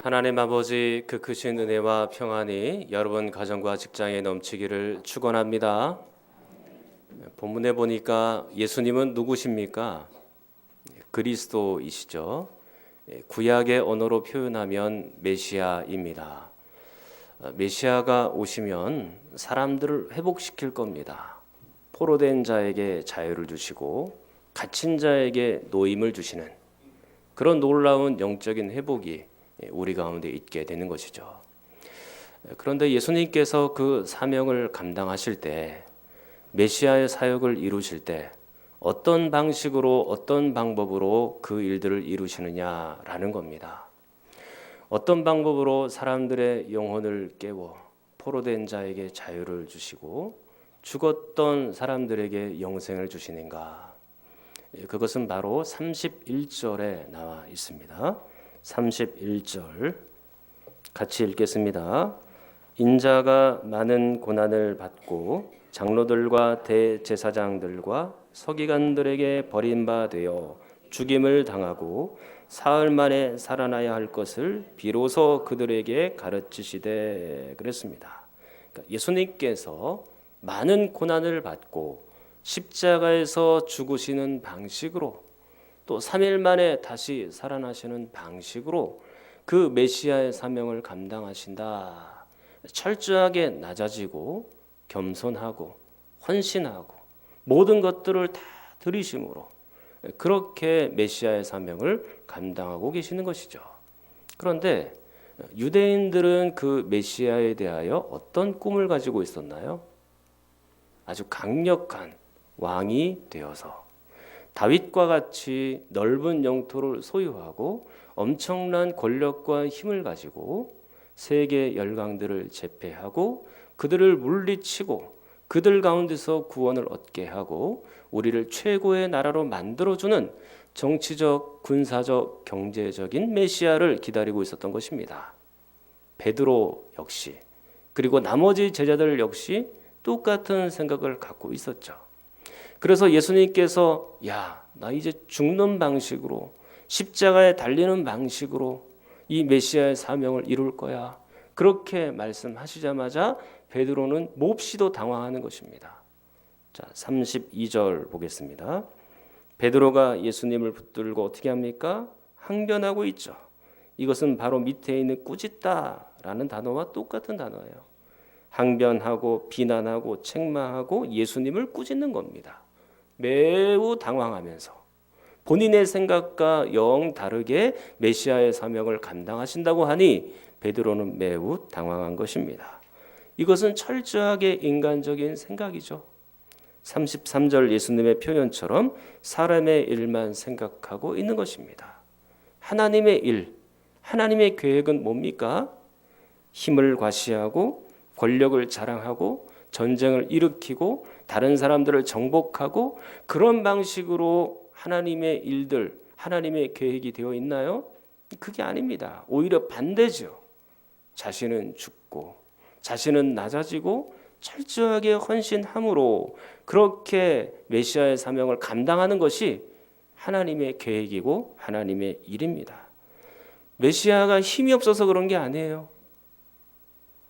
하나님 아버지 그 크신 은혜와 평안이 여러분 가정과 직장에 넘치기를 축원합니다. 본문에 보니까 예수님은 누구십니까? 그리스도이시죠. 구약의 언어로 표현하면 메시아입니다. 메시아가 오시면 사람들을 회복시킬 겁니다. 포로된 자에게 자유를 주시고 갇힌 자에게 노임을 주시는 그런 놀라운 영적인 회복이 우리 가운데 있게 되는 것이죠. 그런데 예수님께서 그 사명을 감당하실 때, 메시아의 사역을 이루실 때 어떤 방식으로 어떤 방법으로 그 일들을 이루시느냐라는 겁니다. 어떤 방법으로 사람들의 영혼을 깨워 포로된 자에게 자유를 주시고 죽었던 사람들에게 영생을 주시는가? 그것은 바로 31절에 나와 있습니다. 31절 같이 읽겠습니다. 인자가 많은 고난을 받고 장로들과 대제사장들과 서기관들에게 버림받아 죽임을 당하고 사흘 만에 살아나야 할 것을 비로소 그들에게 가르치시되 그랬습니다. 그러니까 예수님께서 많은 고난을 받고 십자가에서 죽으시는 방식으로 또 3일 만에 다시 살아나시는 방식으로 그 메시아의 사명을 감당하신다. 철저하게 낮아지고 겸손하고 헌신하고 모든 것들을 다 들이심으로 그렇게 메시아의 사명을 감당하고 계시는 것이죠. 그런데 유대인들은 그 메시아에 대하여 어떤 꿈을 가지고 있었나요? 아주 강력한 왕이 되어서 다윗과 같이 넓은 영토를 소유하고 엄청난 권력과 힘을 가지고 세계 열강들을 제패하고 그들을 물리치고 그들 가운데서 구원을 얻게 하고 우리를 최고의 나라로 만들어주는 정치적, 군사적, 경제적인 메시아를 기다리고 있었던 것입니다. 베드로 역시 그리고 나머지 제자들 역시 똑같은 생각을 갖고 있었죠. 그래서 예수님께서 나 이제 죽는 방식으로 십자가에 달리는 방식으로 이 메시아의 사명을 이룰 거야. 그렇게 말씀하시자마자 베드로는 몹시도 당황하는 것입니다. 자, 32절 보겠습니다. 베드로가 예수님을 붙들고 어떻게 합니까? 항변하고 있죠. 이것은 바로 밑에 있는 꾸짖다라는 단어와 똑같은 단어예요. 항변하고 비난하고 책망하고 예수님을 꾸짖는 겁니다. 매우 당황하면서 본인의 생각과 영 다르게 메시아의 사명을 감당하신다고 하니 베드로는 매우 당황한 것입니다. 이것은 철저하게 인간적인 생각이죠. 33절 예수님의 표현처럼 사람의 일만 생각하고 있는 것입니다. 하나님의 일, 하나님의 계획은 뭡니까? 힘을 과시하고 권력을 자랑하고 전쟁을 일으키고 다른 사람들을 정복하고 그런 방식으로 하나님의 일들, 하나님의 계획이 되어 있나요? 그게 아닙니다. 오히려 반대죠. 자신은 죽고 자신은 낮아지고 철저하게 헌신함으로 그렇게 메시아의 사명을 감당하는 것이 하나님의 계획이고 하나님의 일입니다. 메시아가 힘이 없어서 그런 게 아니에요.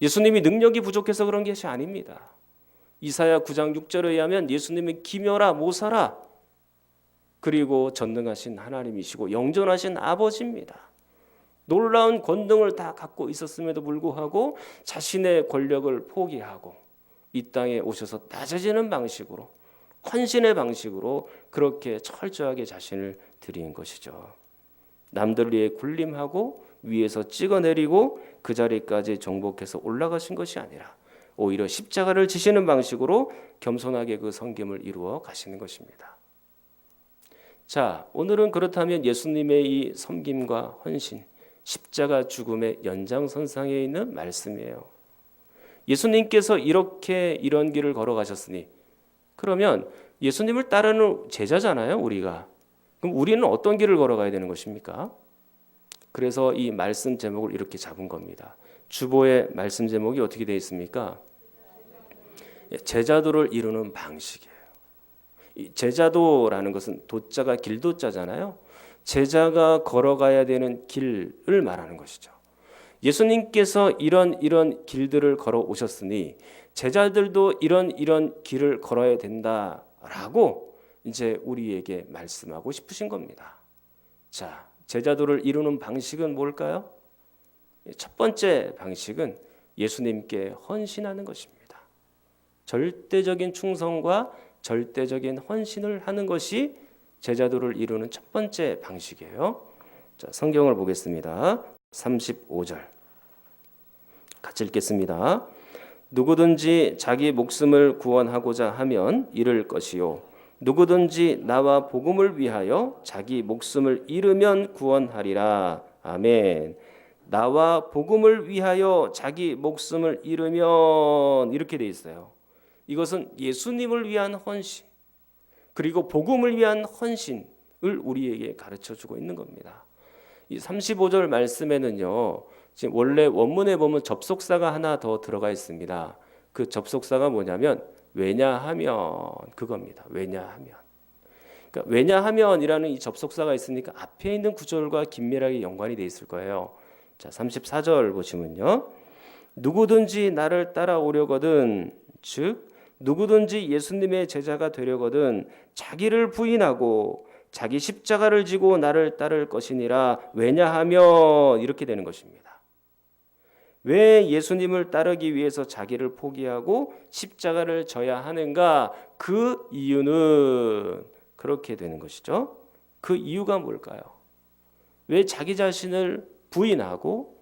예수님이 능력이 부족해서 그런 것이 아닙니다. 이사야 9장 6절에 의하면 예수님은 기묘라 모사라 그리고 전능하신 하나님이시고 영존하신 아버지입니다. 놀라운 권능을 다 갖고 있었음에도 불구하고 자신의 권력을 포기하고 이 땅에 오셔서 낮아지는 방식으로 헌신의 방식으로 그렇게 철저하게 자신을 드린 것이죠. 남들을 위해 군림하고 위에서 찍어내리고 그 자리까지 정복해서 올라가신 것이 아니라 오히려 십자가를 지시는 방식으로 겸손하게 그 섬김을 이루어 가시는 것입니다. 자, 오늘은 그렇다면 예수님의 이 섬김과 헌신, 십자가 죽음의 연장선상에 있는 말씀이에요. 예수님께서 이런 길을 걸어가셨으니 그러면 예수님을 따르는 제자잖아요, 우리가. 그럼 우리는 어떤 길을 걸어가야 되는 것입니까? 그래서 이 말씀 제목을 이렇게 잡은 겁니다. 주보의 말씀 제목이 어떻게 되어 있습니까? 제자도를 이루는 방식이에요. 이 제자도라는 것은 도자가 길도자잖아요. 제자가 걸어가야 되는 길을 말하는 것이죠. 예수님께서 이런 길들을 걸어 오셨으니 제자들도 이런 길을 걸어야 된다라고 이제 우리에게 말씀하고 싶으신 겁니다. 자, 제자도를 이루는 방식은 뭘까요? 첫 번째 방식은 예수님께 헌신하는 것입니다. 절대적인 충성과 절대적인 헌신을 하는 것이 제자도를 이루는 첫 번째 방식이에요. 자, 성경을 보겠습니다. 35절 같이 읽겠습니다. 누구든지 자기 목숨을 구원하고자 하면 잃을 것이요 누구든지 나와 복음을 위하여 자기 목숨을 잃으면 구원하리라. 아멘. 나와 복음을 위하여 자기 목숨을 잃으면 이렇게 돼 있어요. 이것은 예수님을 위한 헌신 그리고 복음을 위한 헌신을 우리에게 가르쳐주고 있는 겁니다. 이 35절 말씀에는요. 지금 원래 원문에 보면 접속사가 하나 더 들어가 있습니다. 그 접속사가 뭐냐면 왜냐하면 그겁니다. 왜냐하면. 그러니까 왜냐하면이라는 이 접속사가 있으니까 앞에 있는 구절과 긴밀하게 연관이 돼 있을 거예요. 자, 34절 보시면요. 누구든지 나를 따라오려거든 즉 누구든지 예수님의 제자가 되려거든 자기를 부인하고 자기 십자가를 지고 나를 따를 것이니라. 왜냐하면 이렇게 되는 것입니다. 왜 예수님을 따르기 위해서 자기를 포기하고 십자가를 져야 하는가? 그 이유는 그렇게 되는 것이죠. 그 이유가 뭘까요? 왜 자기 자신을 부인하고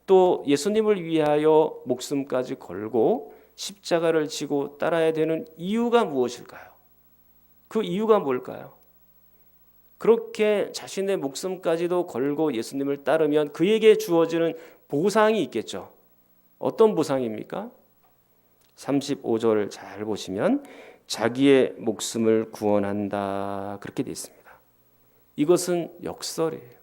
또 예수님을 위하여 목숨까지 걸고 십자가를 지고 따라야 되는 이유가 무엇일까요? 그 이유가 뭘까요? 그렇게 자신의 목숨까지도 걸고 예수님을 따르면 그에게 주어지는 보상이 있겠죠. 어떤 보상입니까? 35절 잘 보시면 자기의 목숨을 구원한다 그렇게 되어 있습니다. 이것은 역설이에요.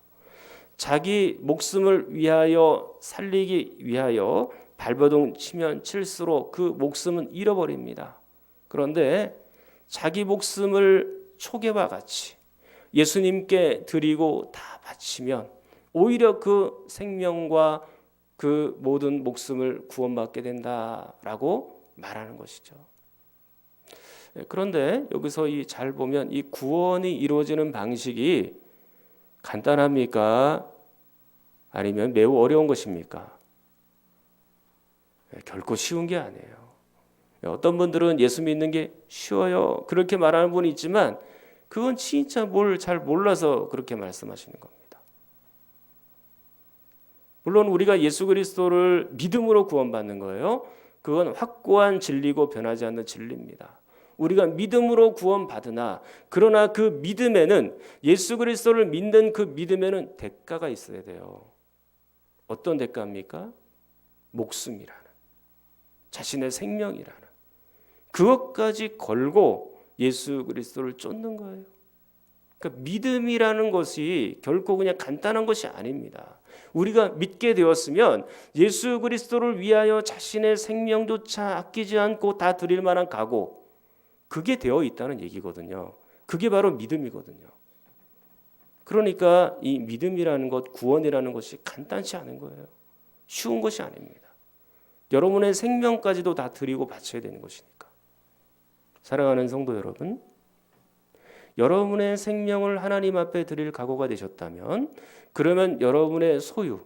자기 목숨을 위하여 살리기 위하여 발버둥 치면 칠수록 그 목숨은 잃어버립니다. 그런데 자기 목숨을 초계와 같이 예수님께 드리고 다 바치면 오히려 그 생명과 그 모든 목숨을 구원받게 된다라고 말하는 것이죠. 그런데 여기서 잘 보면 이 구원이 이루어지는 방식이 간단합니까? 아니면 매우 어려운 것입니까? 결코 쉬운 게 아니에요. 어떤 분들은 예수 믿는 게 쉬워요 그렇게 말하는 분이 있지만 그건 진짜 뭘 잘 몰라서 그렇게 말씀하시는 겁니다. 물론 우리가 예수 그리스도를 믿음으로 구원받는 거예요. 그건 확고한 진리고 변하지 않는 진리입니다. 우리가 믿음으로 구원받으나 그러나 그 믿음에는 예수 그리스도를 믿는 그 믿음에는 대가가 있어야 돼요. 어떤 대가입니까? 목숨이라는 자신의 생명이라는 그것까지 걸고 예수 그리스도를 쫓는 거예요. 그러니까 믿음이라는 것이 결코 그냥 간단한 것이 아닙니다. 우리가 믿게 되었으면 예수 그리스도를 위하여 자신의 생명조차 아끼지 않고 다 드릴 만한 각오 그게 되어 있다는 얘기거든요. 그게 바로 믿음이거든요. 그러니까 이 믿음이라는 것, 구원이라는 것이 간단치 않은 거예요. 쉬운 것이 아닙니다. 여러분의 생명까지도 다 드리고 바쳐야 되는 것이니까. 사랑하는 성도 여러분, 여러분의 생명을 하나님 앞에 드릴 각오가 되셨다면 그러면 여러분의 소유,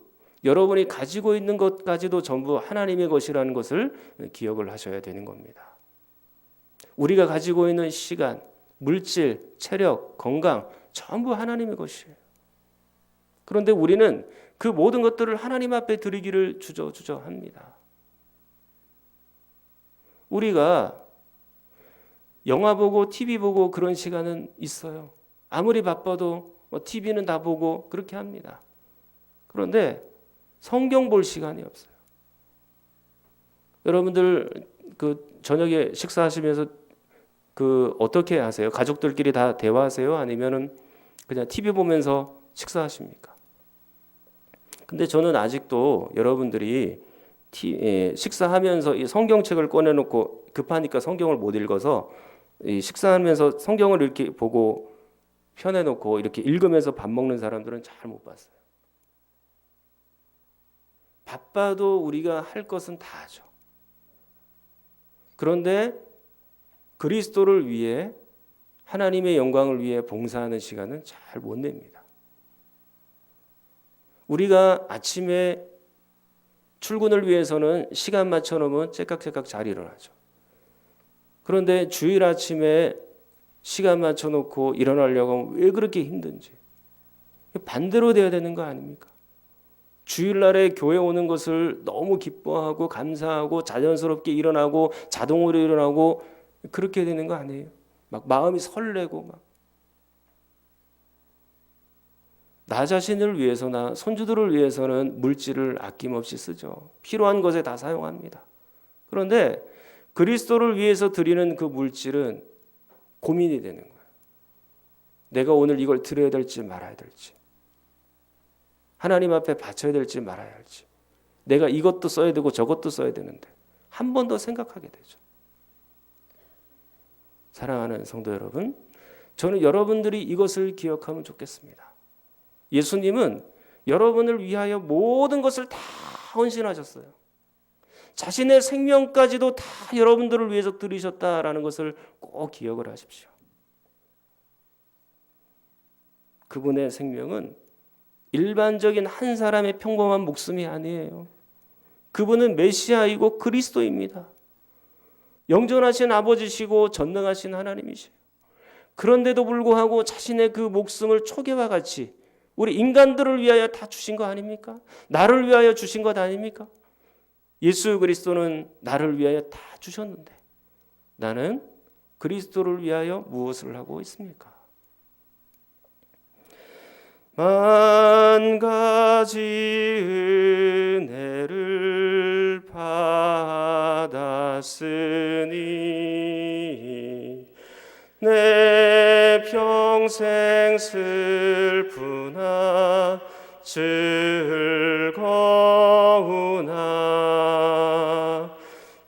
여러분이 가지고 있는 것까지도 전부 하나님의 것이라는 것을 기억을 하셔야 되는 겁니다. 우리가 가지고 있는 시간, 물질, 체력, 건강 전부 하나님의 것이에요. 그런데 우리는 그 모든 것들을 하나님 앞에 드리기를 주저합니다. 우리가 영화 보고 TV 보고 그런 시간은 있어요. 아무리 바빠도 TV는 다 보고 그렇게 합니다. 그런데 성경 볼 시간이 없어요. 여러분들 그 저녁에 식사하시면서 그 어떻게 하세요? 가족들끼리 다 대화하세요? 아니면은 그냥 TV 보면서 식사하십니까? 근데 저는 아직도 여러분들이 식사하면서 이 성경책을 꺼내놓고 급하니까 성경을 못 읽어서 이 식사하면서 성경을 이렇게 보고 펴내놓고 이렇게 읽으면서 밥 먹는 사람들은 잘 못 봤어요. 바빠도 우리가 할 것은 다 하죠. 그런데 그리스도를 위해 하나님의 영광을 위해 봉사하는 시간은 잘 못 냅니다. 우리가 아침에 출근을 위해서는 시간 맞춰 놓으면 째깍째깍 잘 일어나죠. 그런데 주일 아침에 시간 맞춰 놓고 일어나려고 하면 왜 그렇게 힘든지. 반대로 돼야 되는 거 아닙니까? 주일날에 교회 오는 것을 너무 기뻐하고 감사하고 자연스럽게 일어나고 자동으로 일어나고 그렇게 되는 거 아니에요? 막 마음이 설레고 나 자신을 위해서나 손주들을 위해서는 물질을 아낌없이 쓰죠. 필요한 것에 다 사용합니다. 그런데 그리스도를 위해서 드리는 그 물질은 고민이 되는 거예요. 내가 오늘 이걸 드려야 될지 말아야 될지, 하나님 앞에 바쳐야 될지 말아야 할지, 내가 이것도 써야 되고 저것도 써야 되는데 한 번 더 생각하게 되죠. 사랑하는 성도 여러분, 저는 여러분들이 이것을 기억하면 좋겠습니다. 예수님은 여러분을 위하여 모든 것을 다 헌신하셨어요. 자신의 생명까지도 다 여러분들을 위해서 드리셨다라는 것을 꼭 기억을 하십시오. 그분의 생명은 일반적인 한 사람의 평범한 목숨이 아니에요. 그분은 메시아이고 그리스도입니다. 영존하신 아버지시고 전능하신 하나님이시에요. 그런데도 불구하고 자신의 그 목숨을 초계와 같이 우리 인간들을 위하여 다 주신 거 아닙니까? 나를 위하여 주신 것 아닙니까? 예수 그리스도는 나를 위하여 다 주셨는데 나는 그리스도를 위하여 무엇을 하고 있습니까? 만 가지 은혜를 받았으니 내 평생 슬프나 즐거우나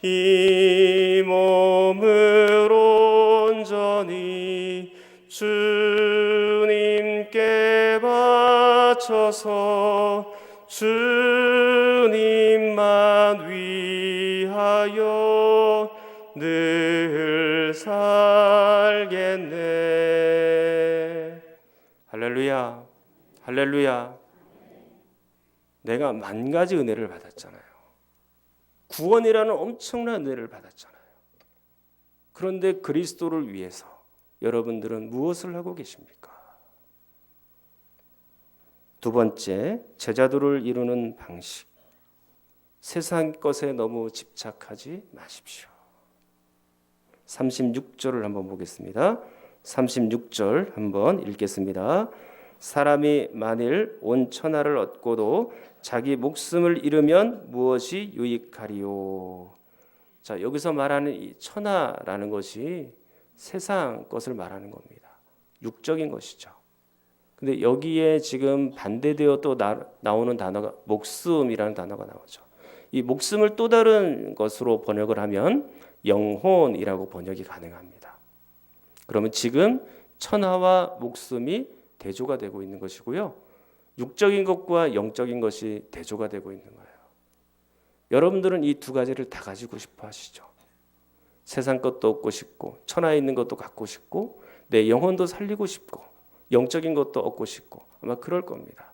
이 몸을 온전히 주님께 바쳐서 주님만 위하여 늘 살겠네. 할렐루야, 할렐루야. 내가 만 가지 은혜를 받았잖아요. 구원이라는 엄청난 은혜를 받았잖아요. 그런데 그리스도를 위해서 여러분들은 무엇을 하고 계십니까? 두 번째, 제자도를 이루는 방식. 세상 것에 너무 집착하지 마십시오. 36절을 한번 보겠습니다. 36절 한번 읽겠습니다. 사람이 만일 온 천하를 얻고도 자기 목숨을 잃으면 무엇이 유익하리요? 자, 여기서 말하는 이 천하라는 것이 세상 것을 말하는 겁니다. 육적인 것이죠. 근데 여기에 지금 반대되어 또 나오는 단어가 목숨이라는 단어가 나오죠. 이 목숨을 또 다른 것으로 번역을 하면 영혼이라고 번역이 가능합니다. 그러면 지금 천하와 목숨이 대조가 되고 있는 것이고요. 육적인 것과 영적인 것이 대조가 되고 있는 거예요. 여러분들은 이 두 가지를 다 가지고 싶어 하시죠. 세상 것도 얻고 싶고 천하에 있는 것도 갖고 싶고 내 영혼도 살리고 싶고 영적인 것도 얻고 싶고 아마 그럴 겁니다.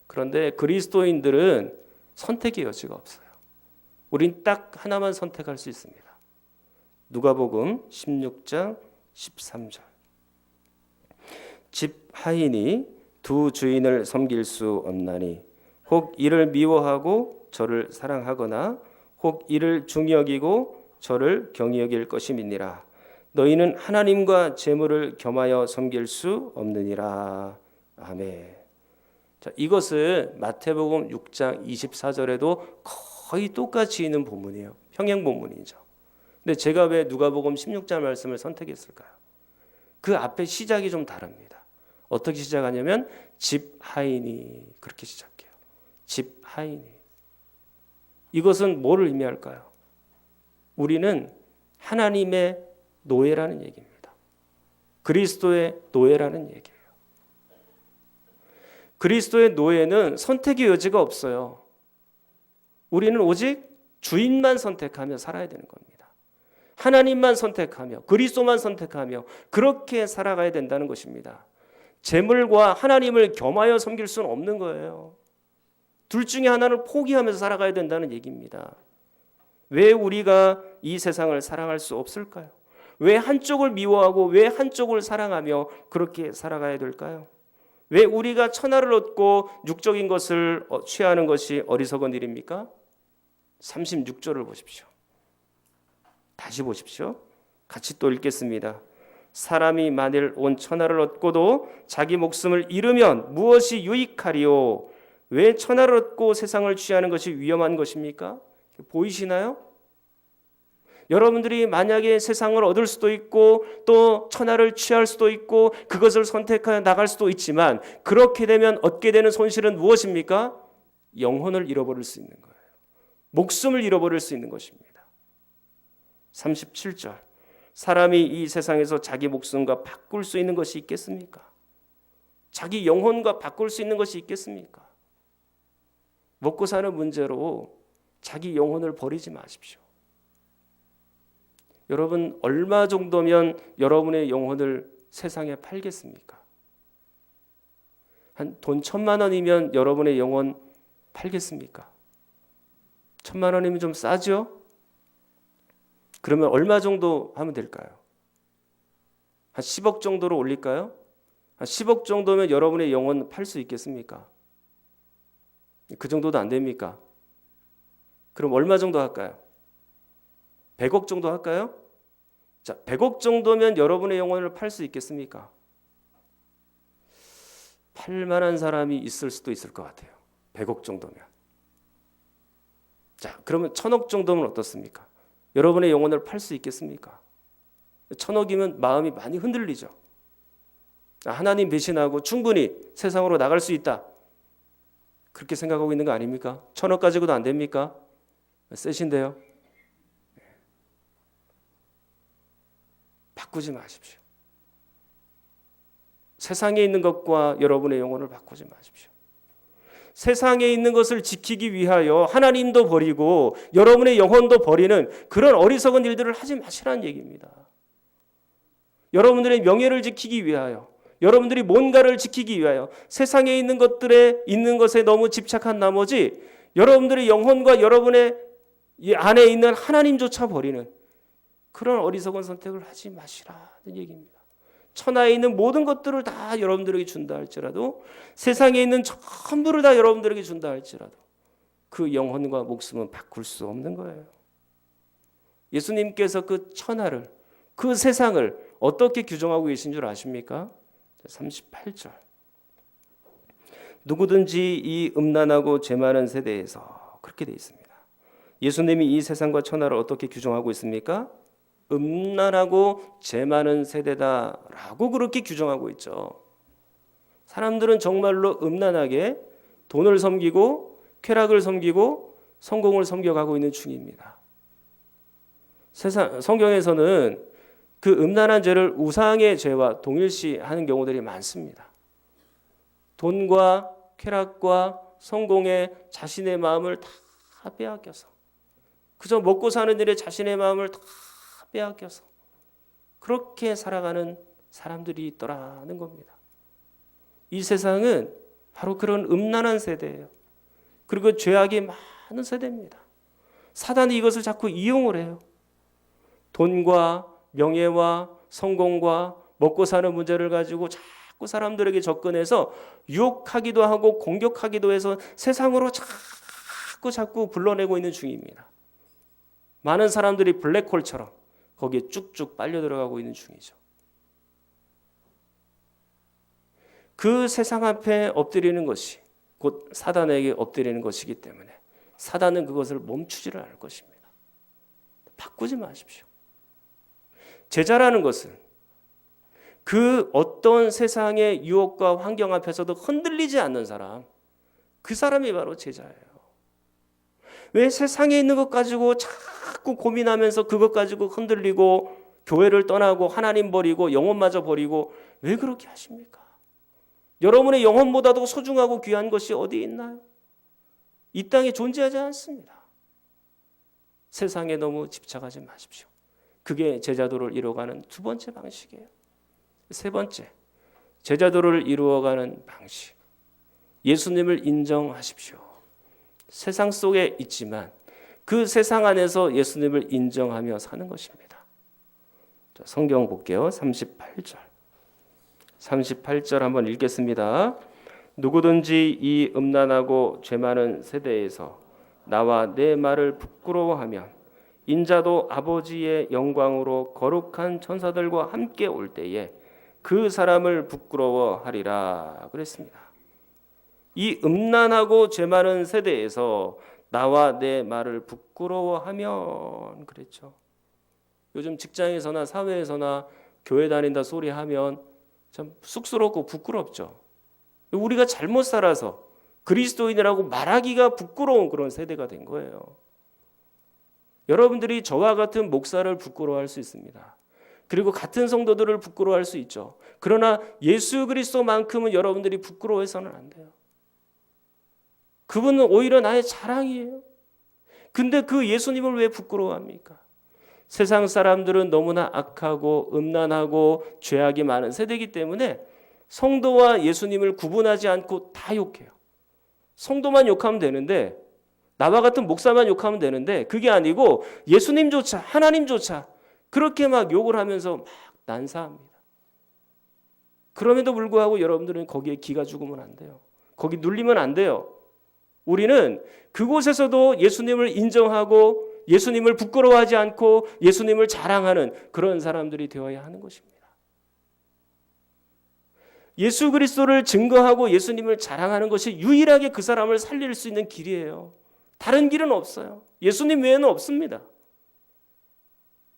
그런데 그리스도인들은 선택의 여지가 없어요. 우린 딱 하나만 선택할 수 있습니다. 누가복음 16장 13절. 집 하인이 두 주인을 섬길 수 없나니 혹 이를 미워하고 저를 사랑하거나 혹 이를 중히 여기고 저를 경히 여길 것임이니라. 너희는 하나님과 재물을 겸하여 섬길 수 없느니라. 아멘. 자, 이것은 마태복음 6장 24절에도 거의 똑같이 있는 본문이에요. 평행 본문이죠. 근데 제가 왜 누가복음 16장 말씀을 선택했을까요? 그 앞에 시작이 좀 다릅니다. 어떻게 시작하냐면 집 하인이 그렇게 시작해요. 집 하인이. 이것은 뭐를 의미할까요? 우리는 하나님의 노예라는 얘기입니다. 그리스도의 노예라는 얘기예요. 그리스도의 노예는 선택의 여지가 없어요. 우리는 오직 주인만 선택하며 살아야 되는 겁니다. 하나님만 선택하며 그리스도만 선택하며 그렇게 살아가야 된다는 것입니다. 재물과 하나님을 겸하여 섬길 수는 없는 거예요. 둘 중에 하나를 포기하면서 살아가야 된다는 얘기입니다. 왜 우리가 이 세상을 사랑할 수 없을까요? 왜 한쪽을 미워하고 왜 한쪽을 사랑하며 그렇게 살아가야 될까요? 왜 우리가 천하를 얻고 육적인 것을 취하는 것이 어리석은 일입니까? 36절을 보십시오. 다시 보십시오. 같이 또 읽겠습니다. 사람이 만일 온 천하를 얻고도 자기 목숨을 잃으면 무엇이 유익하리요? 왜 천하를 얻고 세상을 취하는 것이 위험한 것입니까? 보이시나요? 여러분들이 만약에 세상을 얻을 수도 있고 또 천하를 취할 수도 있고 그것을 선택하여 나갈 수도 있지만 그렇게 되면 얻게 되는 손실은 무엇입니까? 영혼을 잃어버릴 수 있는 거예요. 목숨을 잃어버릴 수 있는 것입니다. 37절. 사람이 이 세상에서 자기 목숨과 바꿀 수 있는 것이 있겠습니까? 자기 영혼과 바꿀 수 있는 것이 있겠습니까? 먹고 사는 문제로 자기 영혼을 버리지 마십시오. 여러분 얼마 정도면 여러분의 영혼을 세상에 팔겠습니까? 한 돈 1,000만 원이면 여러분의 영혼 팔겠습니까? 1,000만 원이면 좀 싸죠? 그러면 얼마 정도 하면 될까요? 한 10억 정도로 올릴까요? 한 10억 정도면 여러분의 영혼 팔 수 있겠습니까? 그 정도도 안 됩니까? 그럼 얼마 정도 할까요? 100억 정도 할까요? 자, 100억 정도면 여러분의 영혼을 팔 수 있겠습니까? 팔 만한 사람이 있을 수도 있을 것 같아요. 100억 정도면. 자, 그러면 1,000억 정도면 어떻습니까? 여러분의 영혼을 팔 수 있겠습니까? 1,000억이면 마음이 많이 흔들리죠. 하나님 배신하고 충분히 세상으로 나갈 수 있다. 그렇게 생각하고 있는 거 아닙니까? 1,000억 가지고도 안 됩니까? 세신데요. 바꾸지 마십시오. 세상에 있는 것과 여러분의 영혼을 바꾸지 마십시오. 세상에 있는 것을 지키기 위하여 하나님도 버리고 여러분의 영혼도 버리는 그런 어리석은 일들을 하지 마시라는 얘기입니다. 여러분들의 명예를 지키기 위하여 여러분들이 뭔가를 지키기 위하여 세상에 있는 것에 너무 집착한 나머지 여러분들의 영혼과 여러분의 안에 있는 하나님조차 버리는 그런 어리석은 선택을 하지 마시라는 얘기입니다. 천하에 있는 모든 것들을 다 여러분들에게 준다 할지라도 세상에 있는 전부를 다 여러분들에게 준다 할지라도 그 영혼과 목숨은 바꿀 수 없는 거예요. 예수님께서 그 천하를 그 세상을 어떻게 규정하고 계신 줄 아십니까? 38절. 누구든지 이 음란하고 죄 많은 세대에서 그렇게 되어 있습니다. 예수님이 이 세상과 천하를 어떻게 규정하고 있습니까? 음란하고 죄 많은 세대다라고 그렇게 규정하고 있죠. 사람들은 정말로 음란하게 돈을 섬기고 쾌락을 섬기고 성공을 섬겨가고 있는 중입니다. 성경에서는 그 음란한 죄를 우상의 죄와 동일시하는 경우들이 많습니다. 돈과 쾌락과 성공에 자신의 마음을 다 빼앗겨서 그저 먹고 사는 일에 자신의 마음을 다 빼앗겨서 그렇게 살아가는 사람들이 있더라는 겁니다. 이 세상은 바로 그런 음란한 세대예요. 그리고 죄악이 많은 세대입니다. 사단이 이것을 자꾸 이용을 해요. 돈과 명예와 성공과 먹고 사는 문제를 가지고 자꾸 사람들에게 접근해서 유혹하기도 하고 공격하기도 해서 세상으로 자꾸 불러내고 있는 중입니다. 많은 사람들이 블랙홀처럼 거기에 쭉쭉 빨려 들어가고 있는 중이죠. 그 세상 앞에 엎드리는 것이 곧 사단에게 엎드리는 것이기 때문에 사단은 그것을 멈추지를 않을 것입니다. 바꾸지 마십시오. 제자라는 것은 그 어떤 세상의 유혹과 환경 앞에서도 흔들리지 않는 사람, 그 사람이 바로 제자예요. 왜 세상에 있는 것 가지고 자꾸 고민하면서 그것 가지고 흔들리고 교회를 떠나고 하나님 버리고 영혼마저 버리고 왜 그렇게 하십니까? 여러분의 영혼보다도 소중하고 귀한 것이 어디 있나요? 이 땅에 존재하지 않습니다. 세상에 너무 집착하지 마십시오. 그게 제자도를 이루어가는 두 번째 방식이에요. 세 번째, 제자도를 이루어가는 방식. 예수님을 인정하십시오. 세상 속에 있지만 그 세상 안에서 예수님을 인정하며 사는 것입니다. 자, 성경 볼게요. 38절. 38절 한번 읽겠습니다. 누구든지 이 음란하고 죄 많은 세대에서 나와 내 말을 부끄러워하면 인자도 아버지의 영광으로 거룩한 천사들과 함께 올 때에 그 사람을 부끄러워하리라 그랬습니다. 이 음란하고 죄 많은 세대에서 나와 내 말을 부끄러워하면 그랬죠. 요즘 직장에서나 사회에서나 교회 다닌다 소리하면 참 쑥스럽고 부끄럽죠. 우리가 잘못 살아서 그리스도인이라고 말하기가 부끄러운 그런 세대가 된 거예요. 여러분들이 저와 같은 목사를 부끄러워할 수 있습니다. 그리고 같은 성도들을 부끄러워할 수 있죠. 그러나 예수 그리스도만큼은 여러분들이 부끄러워해서는 안 돼요. 그분은 오히려 나의 자랑이에요. 근데 그 예수님을 왜 부끄러워합니까? 세상 사람들은 너무나 악하고 음란하고 죄악이 많은 세대이기 때문에 성도와 예수님을 구분하지 않고 다 욕해요. 성도만 욕하면 되는데, 나와 같은 목사만 욕하면 되는데, 그게 아니고 예수님조차 하나님조차 그렇게 막 욕을 하면서 막 난사합니다. 그럼에도 불구하고 여러분들은 거기에 기가 죽으면 안 돼요. 거기 눌리면 안 돼요. 우리는 그곳에서도 예수님을 인정하고 예수님을 부끄러워하지 않고 예수님을 자랑하는 그런 사람들이 되어야 하는 것입니다. 예수 그리스도를 증거하고 예수님을 자랑하는 것이 유일하게 그 사람을 살릴 수 있는 길이에요. 다른 길은 없어요. 예수님 외에는 없습니다.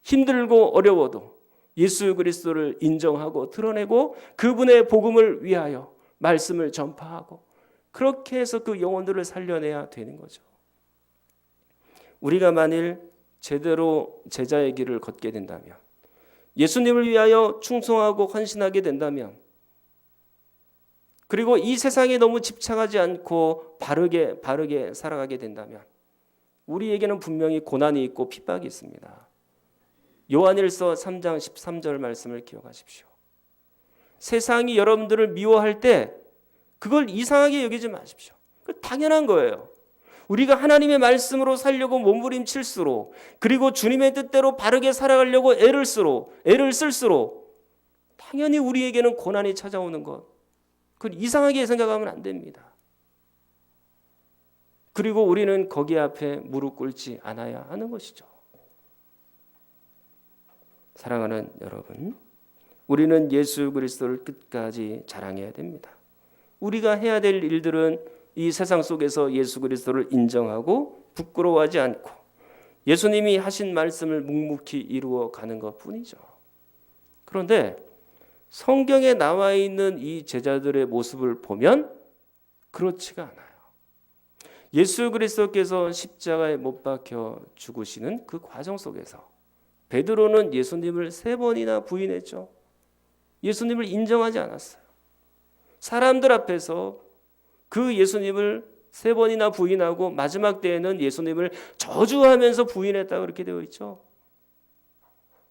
힘들고 어려워도 예수 그리스도를 인정하고 드러내고 그분의 복음을 위하여 말씀을 전파하고 그렇게 해서 그 영혼들을 살려내야 되는 거죠. 우리가 만일 제대로 제자의 길을 걷게 된다면, 예수님을 위하여 충성하고 헌신하게 된다면, 그리고 이 세상에 너무 집착하지 않고 바르게 살아가게 된다면 우리에게는 분명히 고난이 있고 핍박이 있습니다. 요한일서 3장 13절 말씀을 기억하십시오. 세상이 여러분들을 미워할 때 그걸 이상하게 여기지 마십시오. 당연한 거예요. 우리가 하나님의 말씀으로 살려고 몸부림칠수록, 그리고 주님의 뜻대로 바르게 살아가려고 애를 쓸수록 당연히 우리에게는 고난이 찾아오는 것, 그걸 이상하게 생각하면 안 됩니다. 그리고 우리는 거기 앞에 무릎 꿇지 않아야 하는 것이죠. 사랑하는 여러분, 우리는 예수 그리스도를 끝까지 자랑해야 됩니다. 우리가 해야 될 일들은 이 세상 속에서 예수 그리스도를 인정하고 부끄러워하지 않고 예수님이 하신 말씀을 묵묵히 이루어 가는 것뿐이죠. 그런데 성경에 나와 있는 이 제자들의 모습을 보면 그렇지가 않아요. 예수 그리스도께서 십자가에 못 박혀 죽으시는 그 과정 속에서 베드로는 예수님을 3번이나 부인했죠. 예수님을 인정하지 않았어요. 사람들 앞에서 그 예수님을 3번이나 부인하고 마지막 때에는 예수님을 저주하면서 부인했다고 그렇게 되어 있죠.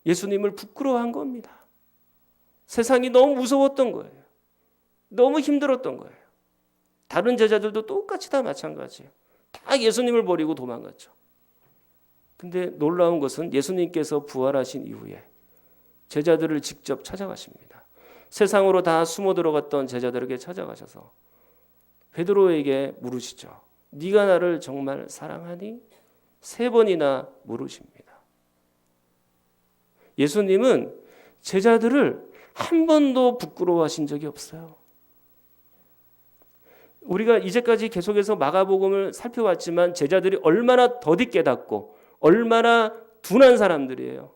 예수님을 부끄러워한 겁니다. 세상이 너무 무서웠던 거예요. 너무 힘들었던 거예요. 다른 제자들도 똑같이 다 마찬가지예요. 다 예수님을 버리고 도망갔죠. 근데 놀라운 것은 예수님께서 부활하신 이후에 제자들을 직접 찾아가십니다. 세상으로 다 숨어 들어갔던 제자들에게 찾아가셔서 베드로에게 물으시죠. 네가 나를 정말 사랑하니? 3번이나 물으십니다. 예수님은 제자들을 한 번도 부끄러워하신 적이 없어요. 우리가 이제까지 계속해서 마가복음을 살펴왔지만 제자들이 얼마나 더디 깨닫고 얼마나 둔한 사람들이에요.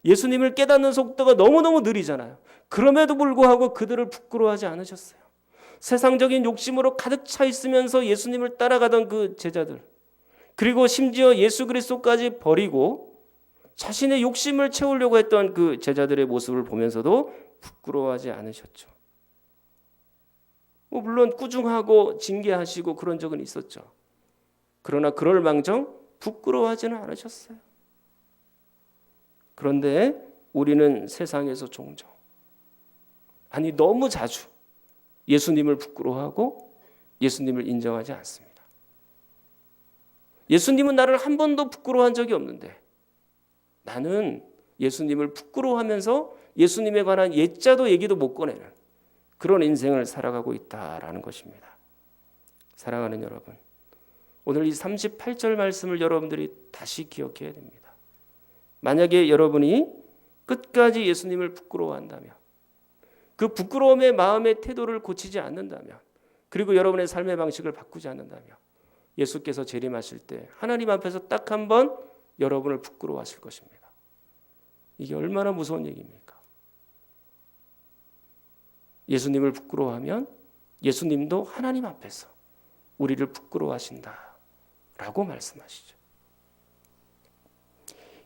예수님을 깨닫는 속도가 너무너무 느리잖아요. 그럼에도 불구하고 그들을 부끄러워하지 않으셨어요. 세상적인 욕심으로 가득 차 있으면서 예수님을 따라가던 그 제자들, 그리고 심지어 예수 그리스도까지 버리고 자신의 욕심을 채우려고 했던 그 제자들의 모습을 보면서도 부끄러워하지 않으셨죠. 물론 꾸중하고 징계하시고 그런 적은 있었죠. 그러나 그럴 망정 부끄러워하지는 않으셨어요. 그런데 우리는 세상에서 종종, 아니 너무 자주 예수님을 부끄러워하고 예수님을 인정하지 않습니다. 예수님은 나를 한 번도 부끄러워한 적이 없는데 나는 예수님을 부끄러워하면서 예수님에 관한 옛자도 얘기도 못 꺼내는 그런 인생을 살아가고 있다라는 것입니다. 사랑하는 여러분, 오늘 이 38절 말씀을 여러분들이 다시 기억해야 됩니다. 만약에 여러분이 끝까지 예수님을 부끄러워한다면, 그 부끄러움의 마음의 태도를 고치지 않는다면, 그리고 여러분의 삶의 방식을 바꾸지 않는다면 예수께서 재림하실 때 하나님 앞에서 딱 한 번 여러분을 부끄러워하실 것입니다. 이게 얼마나 무서운 얘기입니까? 예수님을 부끄러워하면 예수님도 하나님 앞에서 우리를 부끄러워하신다라고 말씀하시죠.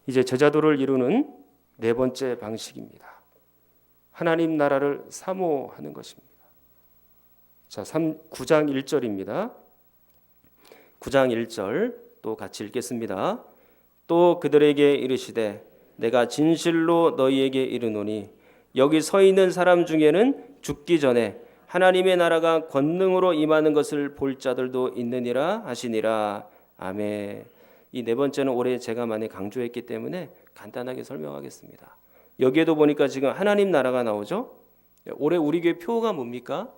이제 제자도를 이루는 네 번째 방식입니다. 하나님 나라를 사모하는 것입니다. 자, 9장 1절입니다. 9장 1절 또 같이 읽겠습니다. 또 그들에게 이르시되 내가 진실로 너희에게 이르노니 여기 서 있는 사람 중에는 죽기 전에 하나님의 나라가 권능으로 임하는 것을 볼 자들도 있느니라 하시니라. 아멘. 이 네 번째는 올해 제가 많이 강조했기 때문에 간단하게 설명하겠습니다. 여기에도 보니까 지금 하나님 나라가 나오죠. 올해 우리 교회 표어가 뭡니까?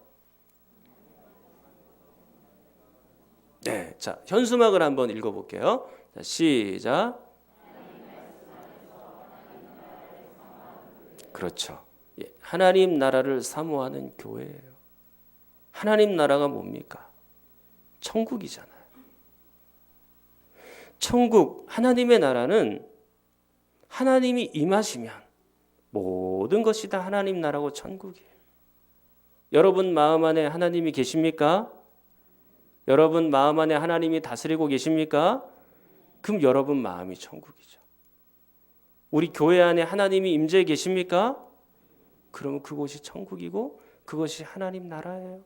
네, 자 현수막을 한번 읽어볼게요. 자, 시작. 그렇죠. 예, 하나님 나라를 사모하는 교회예요. 하나님 나라가 뭡니까? 천국이잖아요. 천국, 하나님의 나라는 하나님이 임하시면 모든 것이 다 하나님 나라고 천국이에요. 여러분 마음 안에 하나님이 계십니까? 여러분 마음 안에 하나님이 다스리고 계십니까? 그럼 여러분 마음이 천국이죠. 우리 교회 안에 하나님이 임재해 계십니까? 그러면 그곳이 천국이고 그것이 하나님 나라예요.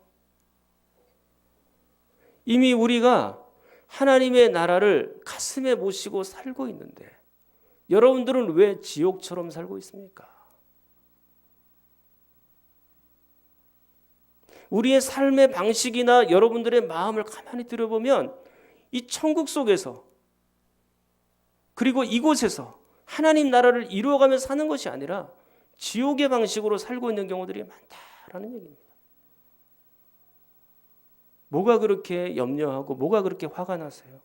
이미 우리가 하나님의 나라를 가슴에 모시고 살고 있는데 여러분들은 왜 지옥처럼 살고 있습니까? 우리의 삶의 방식이나 여러분들의 마음을 가만히 들여보면 이 천국 속에서 그리고 이곳에서 하나님 나라를 이루어가며 사는 것이 아니라 지옥의 방식으로 살고 있는 경우들이 많다라는 얘기입니다. 뭐가 그렇게 염려하고 뭐가 그렇게 화가 나세요?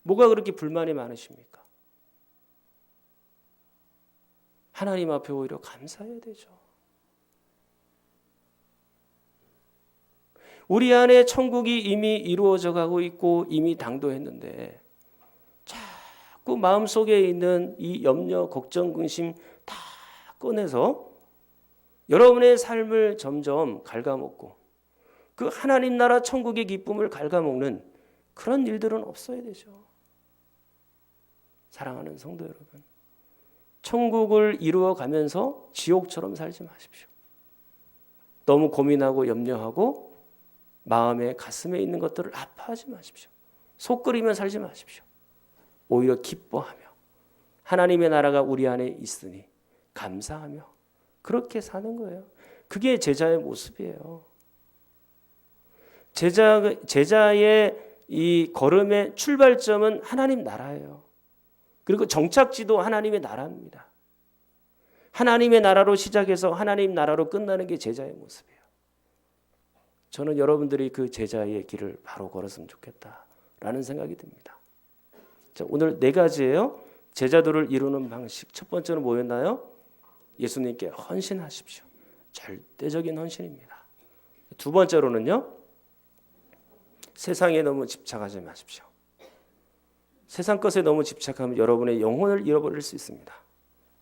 뭐가 그렇게 불만이 많으십니까? 하나님 앞에 오히려 감사해야 되죠. 우리 안에 천국이 이미 이루어져 가고 있고 이미 당도했는데 자꾸 마음속에 있는 이 염려, 걱정, 근심 다 꺼내서 여러분의 삶을 점점 갉아먹고 그 하나님 나라 천국의 기쁨을 갉아먹는 그런 일들은 없어야 되죠. 사랑하는 성도 여러분, 천국을 이루어가면서 지옥처럼 살지 마십시오. 너무 고민하고 염려하고 마음에 가슴에 있는 것들을 아파하지 마십시오. 속 끓이며 살지 마십시오. 오히려 기뻐하며 하나님의 나라가 우리 안에 있으니 감사하며 그렇게 사는 거예요. 그게 제자의 모습이에요. 제자의 이 걸음의 출발점은 하나님 나라예요. 그리고 정착지도 하나님의 나라입니다. 하나님의 나라로 시작해서 하나님 나라로 끝나는 게 제자의 모습이에요. 저는 여러분들이 그 제자의 길을 바로 걸었으면 좋겠다라는 생각이 듭니다. 자, 오늘 네 가지예요. 제자도를 이루는 방식. 첫 번째는 뭐였나요? 예수님께 헌신하십시오. 절대적인 헌신입니다. 두 번째로는요, 세상에 너무 집착하지 마십시오. 세상 것에 너무 집착하면 여러분의 영혼을 잃어버릴 수 있습니다.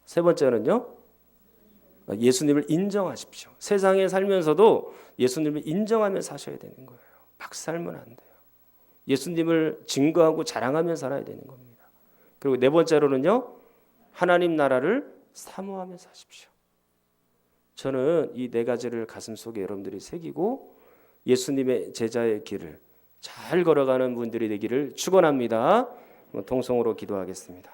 세 번째는요, 예수님을 인정하십시오. 세상에 살면서도 예수님을 인정하며 사셔야 되는 거예요. 막 살면 안 돼요. 예수님을 증거하고 자랑하며 살아야 되는 겁니다. 그리고 네 번째로는요, 하나님 나라를 사모하며 사십시오. 저는 이 네 가지를 가슴속에 여러분들이 새기고 예수님의 제자의 길을 잘 걸어가는 분들이 되기를 축원합니다. 통성으로 기도하겠습니다.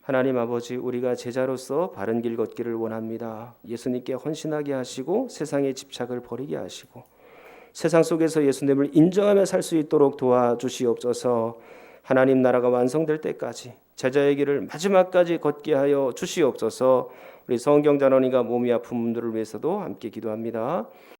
하나님 아버지, 우리가 제자로서 바른 길 걷기를 원합니다. 예수님께 헌신하게 하시고 세상의 집착을 버리게 하시고 세상 속에서 예수님을 인정하며 살 수 있도록 도와주시옵소서. 하나님 나라가 완성될 때까지 제자의 길을 마지막까지 걷게 하여 주시옵소서. 우리 성경 자언이가 몸이 아픈 분들을 위해서도 함께 기도합니다.